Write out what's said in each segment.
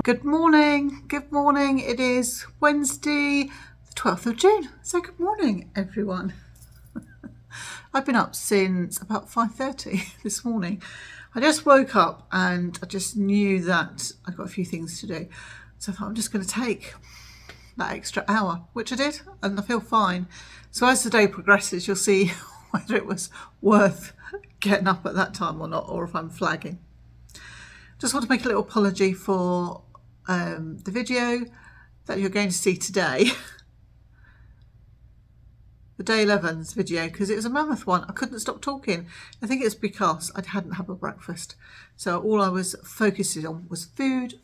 Good morning, it is Wednesday the 12th of June, so good morning everyone. I've been up since about 5:30 this morning. I just woke up and I just knew that I'd got a few things to do, so I thought I'm just going to take that extra hour, which I did, and I feel fine. So as the day progresses you'll see whether it was worth getting up at that time or not, or if I'm flagging. Just want to make a little apology for the video that you're going to see today, the day 11's video, because it was a mammoth one. I couldn't stop talking. I think it's because I hadn't had my breakfast, so all I was focusing on was food.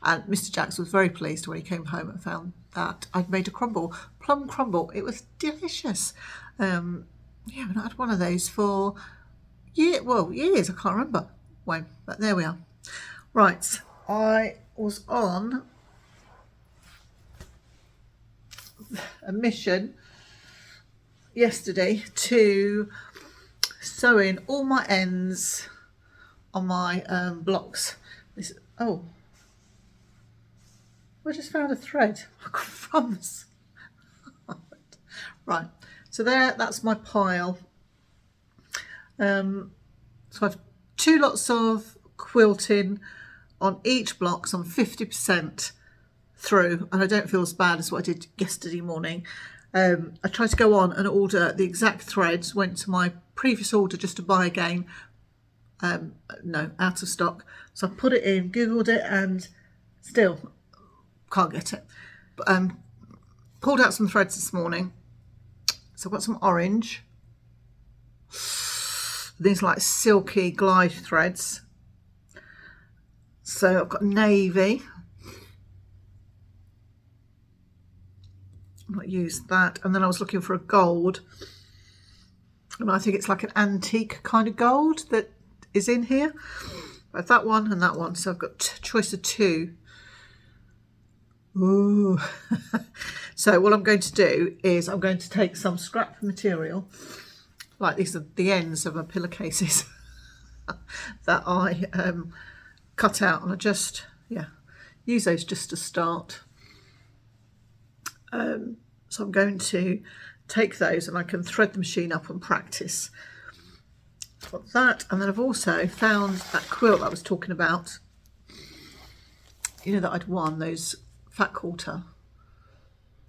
And Mr. Jacks was very pleased when he came home and found that I'd made a plum crumble. It was delicious. Yeah, I've not had one of those for years. I can't remember when, but there we are. Right, I was on a mission yesterday to sew in all my ends on my blocks. I just found a thread. I got crumbs. Right, so that's my pile. So I've 2 lots of quilting on each block, so I'm 50% through, and I don't feel as bad as what I did yesterday morning. I tried to go on and order the exact threads, went to my previous order just to buy again. No, out of stock. So I put it in, googled it, and still can't get it. But pulled out some threads this morning. So I've got some orange. These like silky glide threads. So I've got navy. I might use that. And then I was looking for a gold. And I think it's like an antique kind of gold that is in here. But that one and that one. So I've got a choice of 2. Ooh. So what I'm going to do is I'm going to take some scrap material, like these are the ends of my pillowcases that I cut out, and I just use those just to start. So I'm going to take those and I can thread the machine up and practice. Got that, and then I've also found that quilt that I was talking about, you know, that I'd won those fat quarter,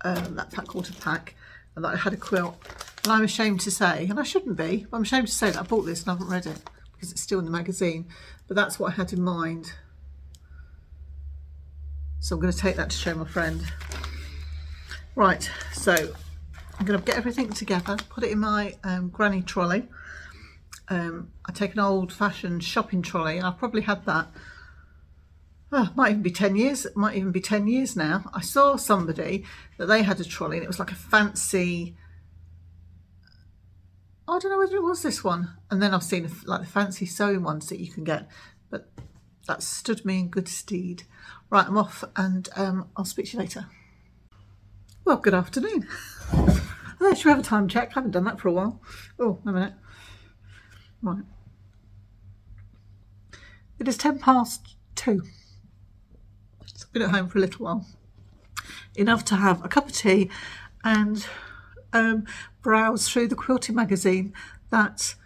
that fat quarter pack, and that I had a quilt. And I'm ashamed to say, and I shouldn't be, but I'm ashamed to say that I bought this and I haven't read it because it's still in the magazine, but that's what I had in mind. So I'm going to take that to show my friend. Right, so I'm going to get everything together, put it in my granny trolley. I take an old-fashioned shopping trolley, and I've probably had that, might even be 10 years, it might even be 10 years now. I saw somebody that they had a trolley and it was like a fancy, I don't know whether it was this one, and then I've seen like the fancy sewing ones that you can get, but that stood me in good stead. Right, I'm off, and I'll speak to you later. Well, good afternoon. I should have a time check. I haven't done that for a while. Oh, a minute. Right. It is 2:10. So I've been at home for a little while. Enough to have a cup of tea and browse through the quilting magazine that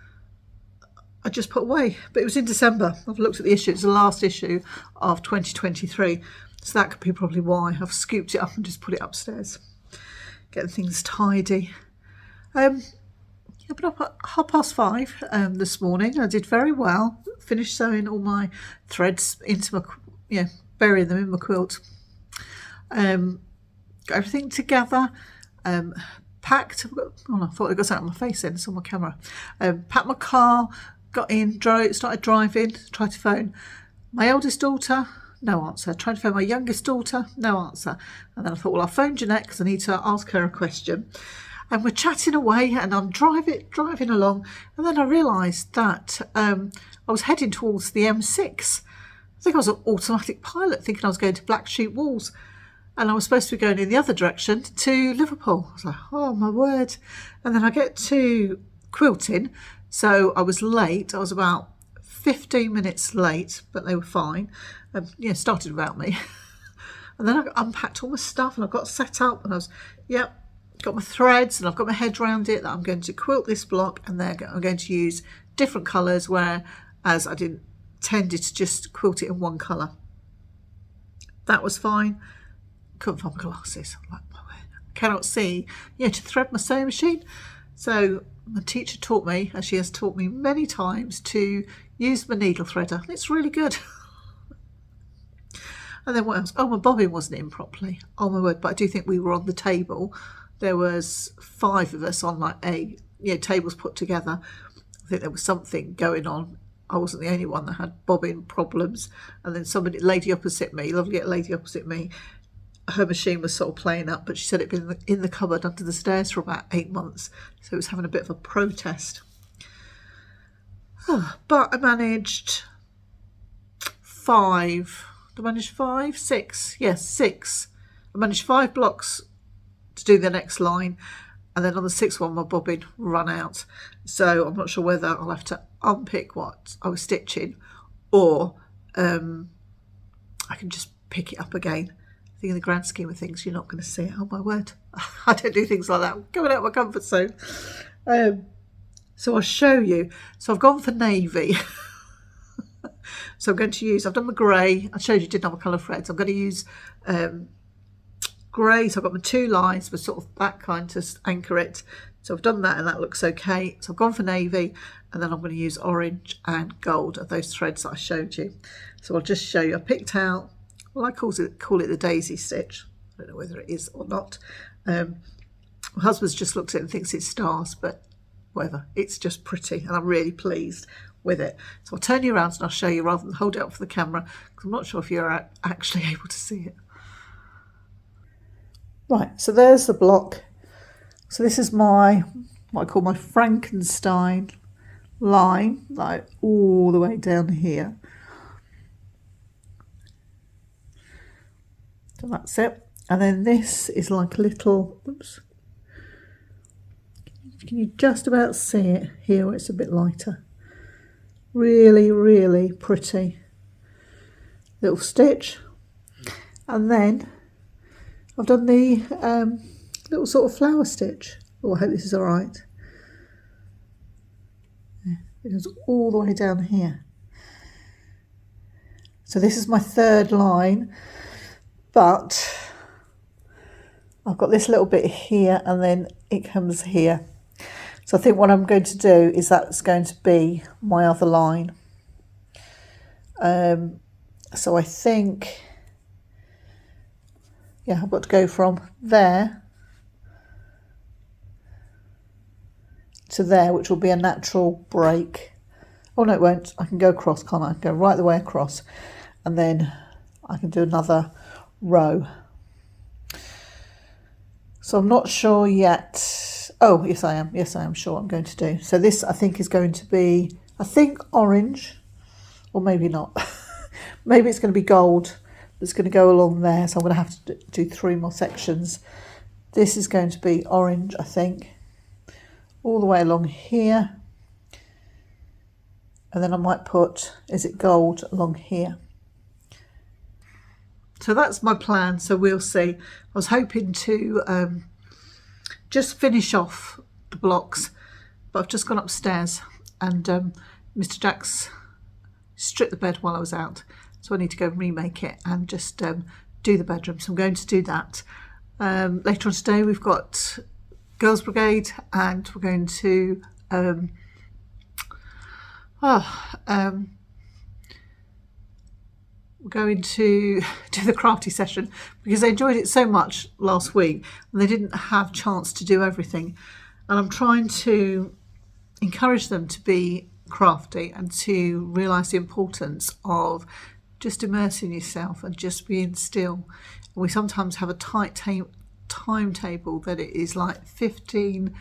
I just put away. But it was in December. I've looked at the issue. It's the last issue of 2023. So that could be probably why I've scooped it up and just put it upstairs. Getting things tidy. I've been up at 5:30 this morning. I did very well. Finished sewing all my threads into my, burying them in my quilt. Got everything together. Packed. I thought I got something on my face then. It's on my camera. Packed my car. Got in. Started driving. Tried to phone my eldest daughter. No answer. Tried to phone my youngest daughter. No answer. And then I thought, well, I'll phone Jeanette because I need to ask her a question. And we're chatting away, and I'm driving along, and then I realised that I was heading towards the M6. I think I was an automatic pilot, thinking I was going to Black Sheep Walls, and I was supposed to be going in the other direction to Liverpool. I was like, oh my word. And then I get to quilting, so I was late. I was about 15 minutes late, but they were fine. Yeah, started without me. And then I unpacked all my stuff and I got set up and I was, yep, got my threads and I've got my head around it that I'm going to quilt this block, and then I'm going to use different colours, whereas I didn't tended to just quilt it in one colour. That was fine. Couldn't find my glasses. I'm like, cannot see, to thread my sewing machine. So my teacher taught me, as she has taught me many times, to use my needle threader. It's really good. And then what else? Oh, my bobbin wasn't in properly. Oh my word! But I do think we were on the table. There was 5 of us on like tables put together. I think there was something going on. I wasn't the only one that had bobbin problems. And then lady opposite me, lovely lady opposite me, her machine was sort of playing up, but she said it'd been in the cupboard under the stairs for about 8 months. So it was having a bit of a protest. But I managed 5. Did I manage 5? 6? Yes, 6. I managed 5 blocks to do the next line, and then on the 6th one my bobbin ran out. So I'm not sure whether I'll have to unpick what I was stitching, or I can just pick it up again. I think in the grand scheme of things you're not going to see it. Oh my word, I don't do things like that. I'm going out of my comfort zone. So I'll show you. So I've gone for navy. So I'm going to use, I've done my grey. I showed you didn't have a colour threads. I'm going to use grey. So I've got my 2 lines, but sort of that kind to anchor it. So I've done that and that looks okay. So I've gone for navy, and then I'm going to use orange and gold of those threads that I showed you. So I'll just show you. I picked out, well, I call it the daisy stitch. I don't know whether it is or not. My husband's just looked at it and thinks it's stars, but whatever. It's just pretty, and I'm really pleased with it. So I'll turn you around and I'll show you rather than hold it up for the camera, because I'm not sure if you're actually able to see it. Right, so there's the block. So this is what I call my Frankenstein line, like all the way down here. So that's it. And then this is like a little, oops. Can you just about see it here where it's a bit lighter? Really, really pretty little stitch. And then I've done the little sort of flower stitch. Oh, I hope this is all right. It goes all the way down here. So this is my 3rd line, but I've got this little bit here and then it comes here. So I think what I'm going to do is that's going to be my other line. So I think, yeah, I've got to go from there to there, which will be a natural break. Oh no, it won't. I can go across, can't I? Go right the way across, and then I can do another row. So I'm not sure yet. Oh, yes I am. Yes, I am sure I'm going to do. So this I think is going to be, I think orange, or maybe not. Maybe it's going to be gold that's going to go along there. So I'm going to have to do 3 more sections. This is going to be orange, I think, all the way along here. And then I might put, is it gold along here? So that's my plan. So we'll see. I was hoping to just finish off the blocks, but I've just gone upstairs and Mr. Jack's stripped the bed while I was out. So I need to go remake it and just do the bedroom. So I'm going to do that. Later on today we've got Girls Brigade, and we're going to we're going to do the crafty session because they enjoyed it so much last week and they didn't have chance to do everything. And I'm trying to encourage them to be crafty and to realise the importance of just immersing yourself and just being still. And we sometimes have a tight timetable that it is like 15,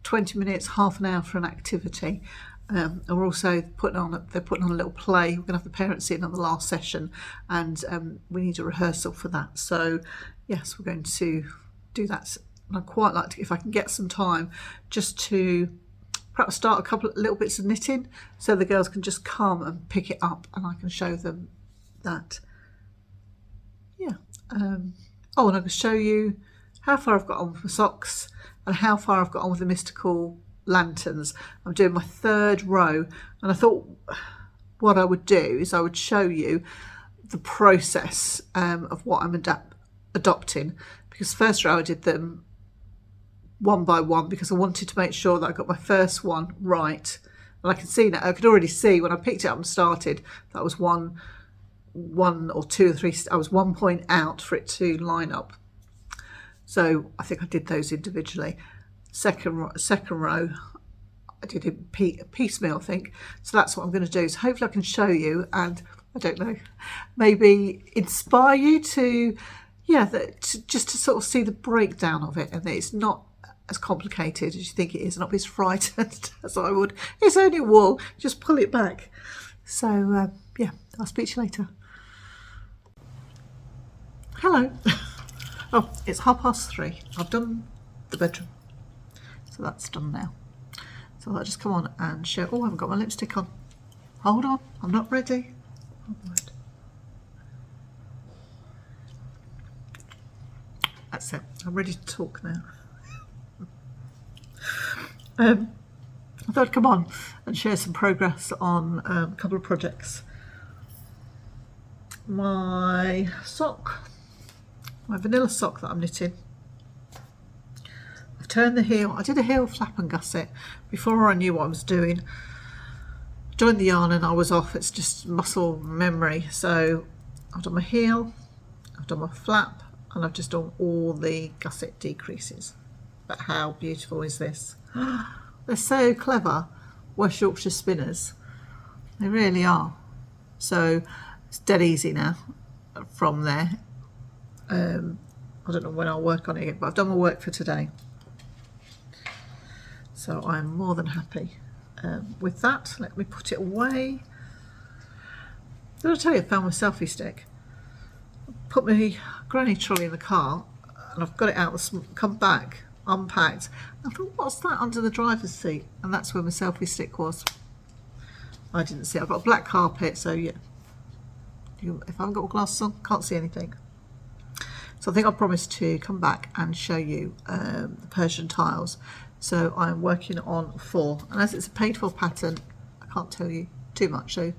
20 minutes, half an hour for an activity. And we're also they're putting on a little play. We're going to have the parents in on the last session, and we need a rehearsal for that. So yes, we're going to do that. And I'd quite like to, if I can get some time, just to perhaps start a couple of little bits of knitting so the girls can just come and pick it up and I can show them that. Yeah. Oh, and I can show you how far I've got on with my socks and how far I've got on with the mystical lanterns. I'm doing my 3rd row, and I thought what I would do is I would show you the process of what I'm adopting, because first row I did them one by one because I wanted to make sure that I got my first one right. And I can see now, I could already see when I picked it up and started, that was one or two or three, I was 1 point out for it to line up. So I think I did those individually. Second row, I did it piecemeal, I think. So that's what I'm going to do. So hopefully I can show you, and I don't know, maybe inspire you to, just to sort of see the breakdown of it, and that it's not as complicated as you think it is, not be as frightened as I would. It's only wool, just pull it back. So yeah, I'll speak to you later. Hello. Oh, it's 3:30. I've done the bedroom, so that's done now. So I'll just come on and show. Oh, I haven't got my lipstick on. Hold on, I'm not ready. Oh, word. That's it. I'm ready to talk now. I thought I'd come on and share some progress on a couple of projects. My sock, my vanilla sock that I'm knitting. I've turned the heel. I did a heel flap and gusset before I knew what I was doing. Joined the yarn and I was off. It's just muscle memory. So I've done my heel, I've done my flap, and I've just done all the gusset decreases. But how beautiful is this? They're so clever, West Yorkshire spinners. They really are. So it's dead easy now from there. I don't know when I'll work on it yet, but I've done my work for today. So I'm more than happy with that. Let me put it away. Did I tell you I found my selfie stick? Put my granny trolley in the car and I've got it out, come back, unpacked. I thought, what's that under the driver's seat? And that's where my selfie stick was. I didn't see it. I've got a black carpet, so yeah. If I haven't got my glasses on, can't see anything. So I think I promised to come back and show you the Persian tiles. So I'm working on 4, and as it's a paid for pattern, I can't tell you too much. So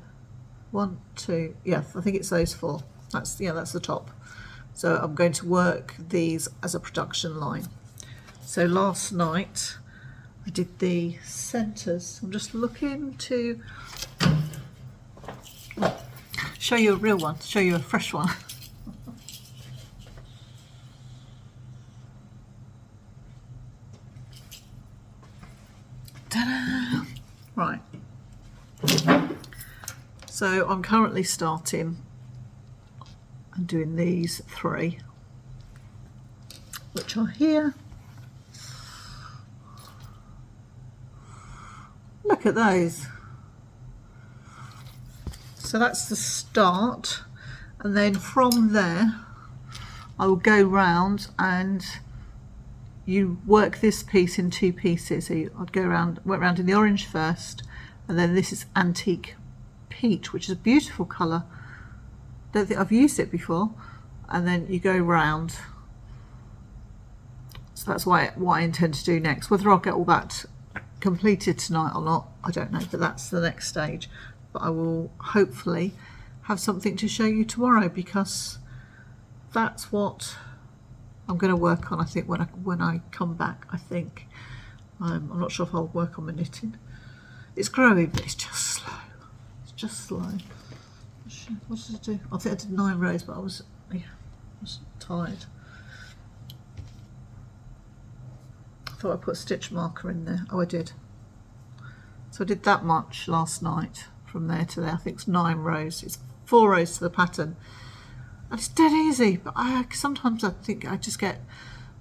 1, 2, yeah, I think it's those 4. That's the top. So I'm going to work these as a production line. So last night I did the centres. I'm just looking to show you a real one, show you a fresh one. Ta-da! Right. So I'm currently starting and doing these 3, which are here. Look at those. So that's the start, and then from there I will go round and you work this piece in 2 pieces. So I'd work around in the orange first, and then this is antique peach, which is a beautiful colour. Don't think I've used it before. And then you go round. So that's what I intend to do next. Whether I'll get all that completed tonight or not, I don't know, but that's the next stage. But I will hopefully have something to show you tomorrow, because that's what I'm going to work on, I think, when I come back. I think I'm not sure if I'll work on my knitting. It's growing, but it's just slow. It's just slow. What did I do? I think I did 9 rows, but I was tired. I thought I put a stitch marker in there. Oh, I did. So I did that much last night from there to there. I think it's 9 rows. It's 4 rows to the pattern. And it's dead easy, but sometimes I think I just get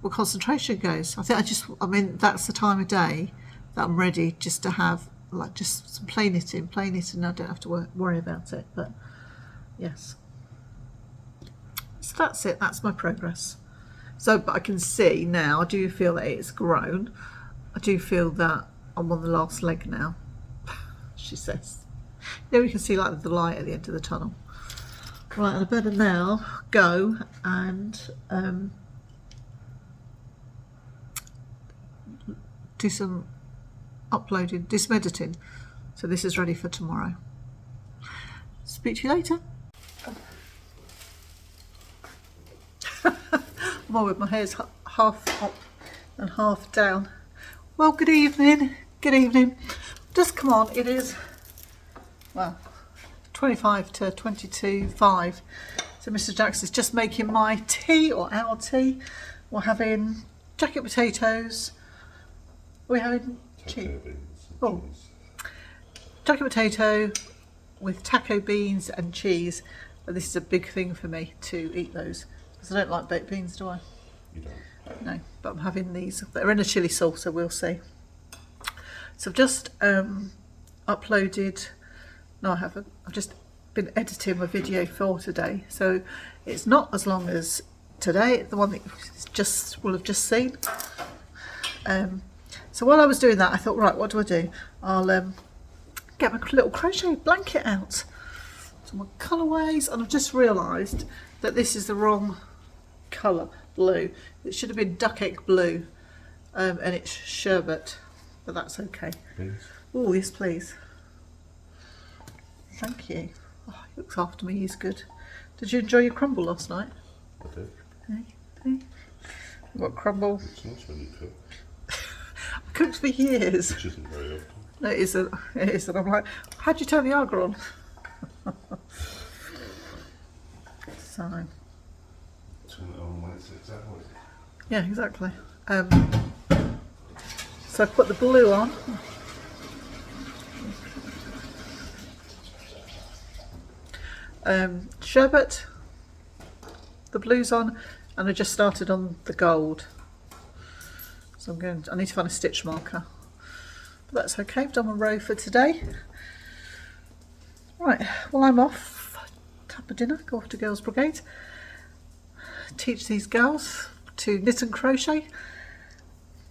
where concentration goes. I mean, that's the time of day that I'm ready just to have like just some plain knitting. I don't have to worry about it. But yes, so that's it. That's my progress. So, but I can see now, I do feel that it's grown. I do feel that I'm on the last leg now, she says. There we can see like the light at the end of the tunnel. Right, I better now go and do some uploading, do some editing. So this is ready for tomorrow. Speak to you later. I'm on with my hair's half up and half down. Well, good evening. Good evening. Just come on. It is, well, 25 to 22:05. So Mr. Jackson's just making my tea, or our tea. We're having jacket potatoes. We're having cheese. Oh, jacket potato with taco beans and cheese. But this is a big thing for me to eat those, because I don't like baked beans, do I? You don't? No, but I'm having these. They're in a chilli sauce, so we'll see. So I've just uploaded, no I haven't, I've just been editing my video for today. So it's not as long as today, the one that you will have just seen. So while I was doing that, I thought, right, what do? I'll get my little crochet blanket out. So my colourways, and I've just realised that this is the wrong colour, blue. It should have been duck egg blue, and it's sherbet, but that's okay. Oh yes, please. Thank you. Oh, he looks after me, he's good. Did you enjoy your crumble last night? I did. Hey. What crumble? It's nice when you cook. I cooked for years. Which isn't very often. No, it isn't. It isn't. I'm like, how'd you turn the Aga on? So. Turn it on when it's exactly. Yeah, exactly. So I put the blue on. Sherbet, the blue's on, and I just started on the gold. So I need to find a stitch marker. But that's okay, I've done my row for today. Right, well I'm off, have a dinner, go off to Girls Brigade, teach these girls to knit and crochet.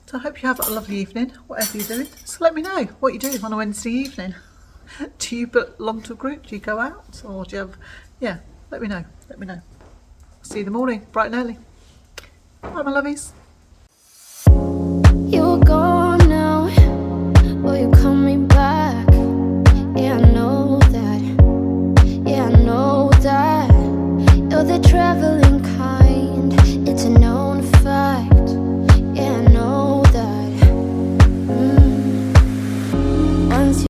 So I hope you have a lovely evening, whatever you're doing. So let me know what you're doing on a Wednesday evening. Do you belong to a group? Do you go out? Or do you have, yeah, let me know, let me know. See you in the morning, bright and early. Bye my lovies. You're gone now, will you coming back? Yeah, I know that, yeah, I know that. You're the traveler.